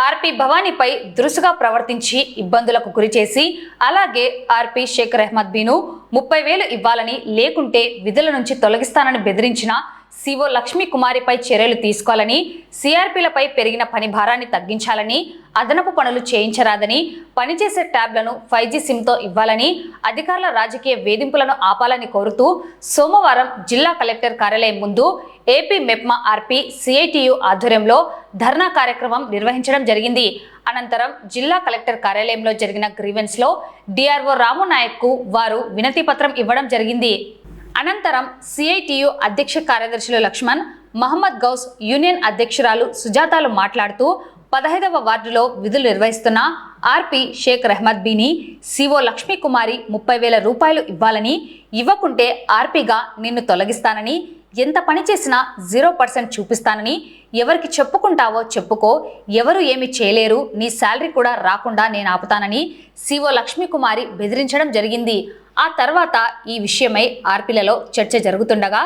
ఆర్పి భవానీపై దురుసుగా ప్రవర్తించి ఇబ్బందులకు గురిచేసి అలాగే ఆర్పి షేక్ రెహ్మద్ బీను 30,000 ఇవ్వాలని లేకుంటే విధుల నుంచి తొలగిస్తానని బెదిరించిన సిఓ లక్ష్మీ కుమారిపై చర్యలు తీసుకోవాలని, సిఆర్పీలపై పెరిగిన పని భారాన్ని తగ్గించాలని, అదనపు పనులు చేయించరాదని, పనిచేసే ట్యాబ్లను 5G సిమ్తో ఇవ్వాలని, అధికారుల రాజకీయ వేధింపులను ఆపాలని కోరుతూ సోమవారం జిల్లా కలెక్టర్ కార్యాలయం ముందు ఏపీ మెప్మా ఆర్పి సిఐటియు ఆధ్వర్యంలో ధర్నా కార్యక్రమం నిర్వహించడం జరిగింది. అనంతరం జిల్లా కలెక్టర్ కార్యాలయంలో జరిగిన గ్రీవెన్స్ లో డిఆర్ఓ రాము నాయక్ కు వారు వినతి పత్రం ఇవ్వడం జరిగింది. అనంతరం సిఐటియు అధ్యక్ష కార్యదర్శులు లక్ష్మణ్, మహమ్మద్ గౌస్, యూనియన్ అధ్యక్షురాలు సుజాతాలు మాట్లాడుతూ 15వ వార్డులో విధులు నిర్వహిస్తున్న ఆర్పి షేక్ రెహ్మద్ బీని సిఓ లక్ష్మీ కుమారి 30,000 రూపాయలు ఇవ్వాలని, ఇవ్వకుంటే ఆర్పిగా నిన్ను తొలగిస్తానని, ఎంత పని చేసినా 0% చూపిస్తానని, ఎవరికి చెప్పుకుంటావో చెప్పుకో, ఎవరు ఏమి చేయలేరు, నీ శాలరీ కూడా రాకుండా నేను ఆపుతానని సిఓ లక్ష్మీ కుమారి బెదిరించడం జరిగింది. ఆ తర్వాత ఈ విషయమై ఆర్పీలలో చర్చ జరుగుతుండగా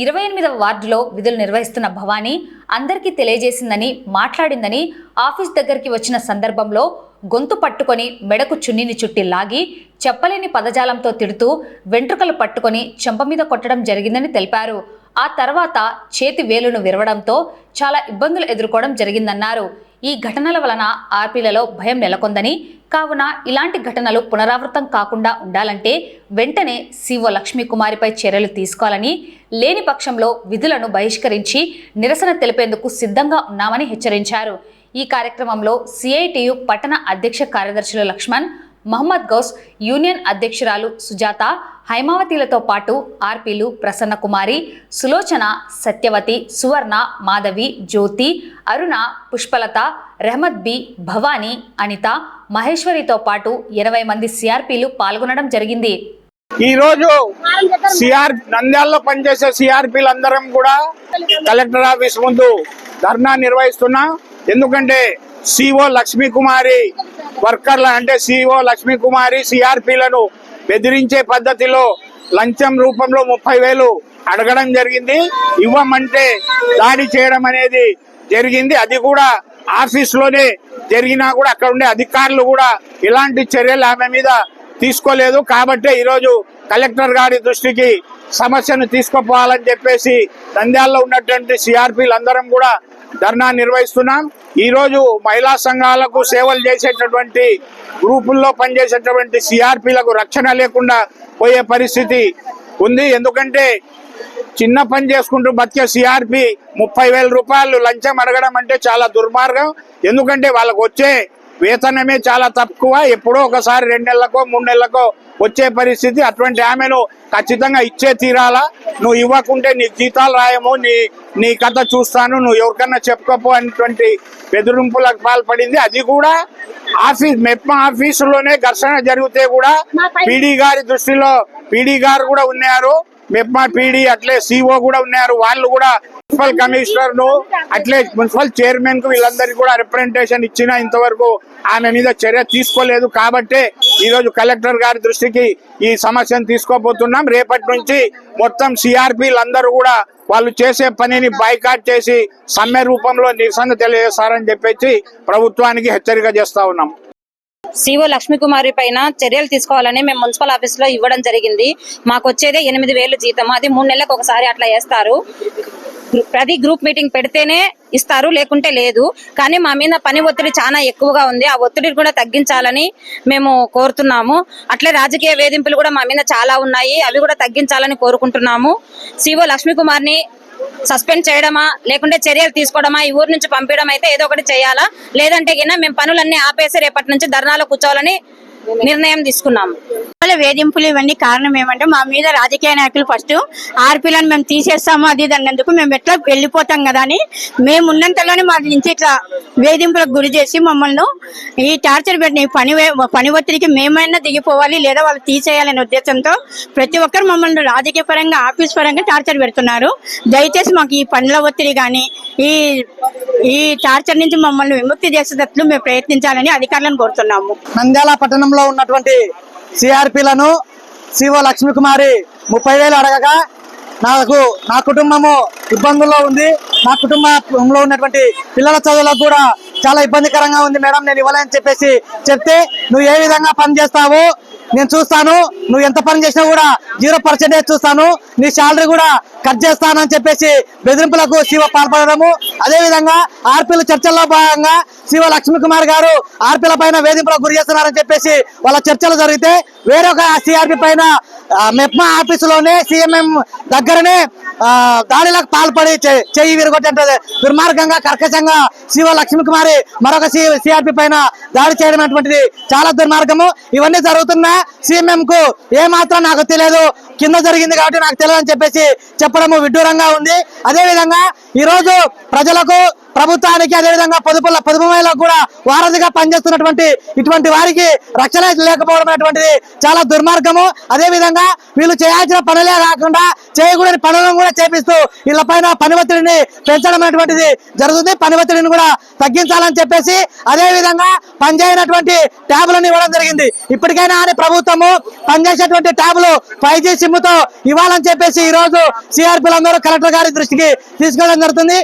28వ వార్డులో విధులు నిర్వహిస్తున్న భవానీ అందరికీ తెలియజేసిందని, మాట్లాడిందని, ఆఫీస్ దగ్గరికి వచ్చిన సందర్భంలో గొంతు పట్టుకొని మెడకు చున్నీని చుట్టి లాగి చెప్పలేని పదజాలంతో తిడుతూ వెంట్రుకలు పట్టుకొని చెంప మీద కొట్టడం జరిగిందని తెలిపారు. ఆ తర్వాత చేతి వేలును విరవడంతో చాలా ఇబ్బందులు ఎదుర్కోవడం జరిగిందన్నారు. ఈ ఘటనల వలన ఆర్పీలలో భయం నెలకొందని, కావున ఇలాంటి ఘటనలు పునరావృతం కాకుండా ఉండాలంటే వెంటనే సిఓ లక్ష్మీ కుమారిపై చర్యలు తీసుకోవాలని, లేని పక్షంలో విధులను బహిష్కరించి నిరసన తెలిపేందుకు సిద్ధంగా ఉన్నామని హెచ్చరించారు. ఈ కార్యక్రమంలో సిఐటియు పట్టణ అధ్యక్ష కార్యదర్శులు లక్ష్మణ్, మహమ్మద్ గౌస్, యూనియన్ అధ్యక్షురాలు సుజాత, హైమావతిలతో పాటు ఆర్పీలు ప్రసన్న కుమారి, సులోచన, సత్యవతి, సువర్ణ, మాధవి, జ్యోతి, అరుణ, పుష్పలత, రెహ్మద్ బి, భవానీ, అనిత, మహేశ్వరితో పాటు 80 మంది సిఆర్పీలు పాల్గొనడం జరిగింది. ఈ రోజు నంద్యాలలో పనిచేసే సిఆర్పీలందరం కూడా కలెక్టర్ ఆఫీస్ ముందు ధర్నా నిర్వహిస్తున్నా. ఎందుకంటే సిఓ లక్ష్మీ కుమారి వర్కర్ల అంటే సిఓ లక్ష్మీ కుమారి సిఆర్పీలను బెదిరించే పద్ధతిలో లంచం రూపంలో 30,000 అడగడం జరిగింది. ఇవ్వమంటే దాడి చేయడం అనేది జరిగింది. అది కూడా ఆఫీస్ లోనే జరిగినా కూడా అక్కడ ఉండే అధికారులు కూడా ఇలాంటి చర్యలు ఆమె మీద తీసుకోలేదు. కాబట్టి ఈరోజు కలెక్టర్ గారి దృష్టికి సమస్యను తీసుకుపోవాలని చెప్పేసి నంద్యాలలో ఉన్నటువంటి సిఆర్పీలు అందరం కూడా ధర్నా నిర్వహిస్తున్నాం. ఈ రోజు మహిళా సంఘాలకు సేవలు చేసేటటువంటి గ్రూపుల్లో పనిచేసేటటువంటి సిఆర్పీలకు రక్షణ లేకుండా పోయే పరిస్థితి ఉంది. ఎందుకంటే చిన్న పని చేసుకుంటూ బతికే సిఆర్పి 30,000 రూపాయలు లంచం అడగడం అంటే చాలా దుర్మార్గం. ఎందుకంటే వాళ్ళకు వచ్చే వేతనమే చాలా తక్కువ. ఎప్పుడో ఒకసారి 2 నెలలకో 3 నెలలకో వచ్చే పరిస్థితి. అటువంటి ఆమెను ఖచ్చితంగా ఇచ్చే తీరాలా. నువ్వు ఇవ్వకుంటే నీ జీతాలు రాయము, నీ కథ చూస్తాను, నువ్వు ఎవరికన్నా చెప్పుకోపో అనేటువంటి బెదిరింపులకు పాల్పడింది. అది కూడా మెప్మా ఆఫీసులోనే ఘర్షణ జరిగితే కూడా పీడీ గారి దృష్టిలో పీడీ గారు కూడా ఉన్నారు, మెప్మా పీడీ అట్లే సిఓ కూడా ఉన్నారు. వాళ్ళు కూడా మున్సిపల్ కమిషనర్ ను అట్లే మున్సిపల్ చైర్మన్ కు వీళ్ళందరికీ కూడా రిప్రజెంటేషన్ ఇచ్చినా ఇంతవరకు ఆమె మీద చర్య తీసుకోలేదు. కాబట్టి ఈ రోజు కలెక్టర్ గారి దృష్టికి ఈ సమస్యను తీసుకోబోతున్నాం. రేపటి నుంచి మొత్తం సిఆర్పీలందరూ కూడా వాళ్ళు చేసే పనిని బాయ్కాట్ చేసి సమ్మె రూపంలో నిరసన తెలియజేస్తారని చెప్పేసి ప్రభుత్వానికి హెచ్చరిక చేస్తా ఉన్నాం. సిఓ లక్ష్మీ కుమారి పైన చర్యలు తీసుకోవాలని మేము మున్సిపల్ ఆఫీస్ లో ఇవ్వడం జరిగింది. మాకు వచ్చేదే 8,000 జీతం, అది 3 నెలలకు ఒకసారి అట్లా వేస్తారు. ప్రతి గ్రూప్ మీటింగ్ పెడితేనే ఇస్తారు, లేకుంటే లేదు. కానీ మా మీద పని ఒత్తిడి చాలా ఎక్కువగా ఉంది. ఆ ఒత్తిడిని కూడా తగ్గించాలని మేము కోరుతున్నాము. అట్లే రాజకీయ వేధింపులు కూడా మా మీద చాలా ఉన్నాయి, అవి కూడా తగ్గించాలని కోరుకుంటున్నాము. సిఓ లక్ష్మీ కుమార్ని సస్పెండ్ చేయడమా లేకుంటే చర్యలు తీసుకోవడమా, ఈ ఊరు నుంచి పంపించడం అయితే ఏదో ఒకటి చేయాలా. లేదంటే మేము పనులన్నీ ఆపేసి రేపటి నుంచి ధర్నాలో కూర్చోవాలని నిర్ణయం తీసుకున్నాము. వేధింపులు ఇవన్నీ కారణం ఏమంటే మా మీద రాజకీయ నాయకులు ఫస్ట్ ఆర్పీలను మేము తీసేస్తాము అది అన్నందుకు మేము ఎట్లా వెళ్ళిపోతాం కదా అని మేము ఉన్నంతలోనే మా నుంచి ఇట్లా వేధింపులకు గురి చేసి మమ్మల్ని ఈ టార్చర్ పెట్టిన పని ఒత్తిడికి మేమైనా దిగిపోవాలి లేదా వాళ్ళు తీసేయాలనే ఉద్దేశంతో ప్రతి ఒక్కరు మమ్మల్ని రాజకీయ పరంగా ఆఫీస్ పరంగా టార్చర్ పెడుతున్నారు. దయచేసి మాకు ఈ పనుల ఒత్తిడి కానీ ఈ టార్చర్ నుంచి మమ్మల్ని విముక్తి చేసేటట్లు మేము ప్రయత్నించాలని అధికారులను కోరుతున్నాము. నంద్యాల పట్టణంలో ఉన్నటువంటి సిఆర్పీలను సిఓ లక్ష్మీ కుమారి 30,000 అడగగా నా కుటుంబము ఇబ్బందుల్లో ఉంది. నా కుటుంబంలో ఉన్నటువంటి పిల్లల చదువులకు కూడా చాలా ఇబ్బందికరంగా ఉంది మేడం, నేను ఇవ్వలేని చెప్పేసి చెప్తే, నువ్వు ఏ విధంగా పని చేస్తావు నేను చూస్తాను, నువ్వు ఎంత పని చేసినా కూడా 0% చూస్తాను, నీ శాలరీ కూడా కట్ చేస్తానని చెప్పేసి బెదిరింపులకు శివ పాల్పడము. అదే విధంగా ఆర్పీల చర్చల్లో భాగంగా శివ లక్ష్మీకుమార్ గారు ఆర్పీల పైన వేధింపులకు గురి చేస్తున్నారని చెప్పేసి వాళ్ళ చర్చలు జరిగితే, వేరొక సిఆర్పి పైన మెప్మా ఆఫీసులోనే సీఎంఎం దగ్గరనే దాడిలకు పాల్పడి చెయ్యి విరగొట్టే దుర్మార్గంగా కర్కశంగా శివ లక్ష్మీకుమారి మరొక సిఆర్పి పైన దాడి చేయడం అటువంటిది చాలా దుర్మార్గము. ఇవన్నీ జరుగుతున్నా సీఎంఎం కు ఏ మాత్రం నాకు తెలియదు, కింద జరిగింది కాబట్టి నాకు తెలియదు అని చెప్పేసి చెప్పడము విడ్డూరంగా ఉంది. అదే విధంగా ఈ రోజు ప్రజలకు, ప్రభుత్వానికి, అదేవిధంగా పొదుపు మహిళలకు కూడా వారధిగా పనిచేస్తున్నటువంటి ఇటువంటి వారికి రక్షణ లేకపోవడం అనేటువంటిది చాలా దుర్మార్గము. అదే విధంగా వీళ్ళు చేయాల్సిన పనులే కాకుండా చేయకూడని పనులను కూడా చేపిస్తూ వీళ్ళ పైన పని ఒత్తిడిని పెంచడం అనేటువంటిది జరుగుతుంది. పని ఒత్తిడిని కూడా తగ్గించాలని చెప్పేసి అదే విధంగా పనిచేయనటువంటి ట్యాబులను ఇవ్వడం జరిగింది. ఇప్పటికైనా అని ప్రభుత్వము పనిచేసేటువంటి ట్యాబులు 5G సిమ్ తో ఇవ్వాలని చెప్పేసి ఈ రోజు సిఆర్పీలందరూ కలెక్టర్ గారి దృష్టికి తీసుకెళ్లడం జరుగుతుంది.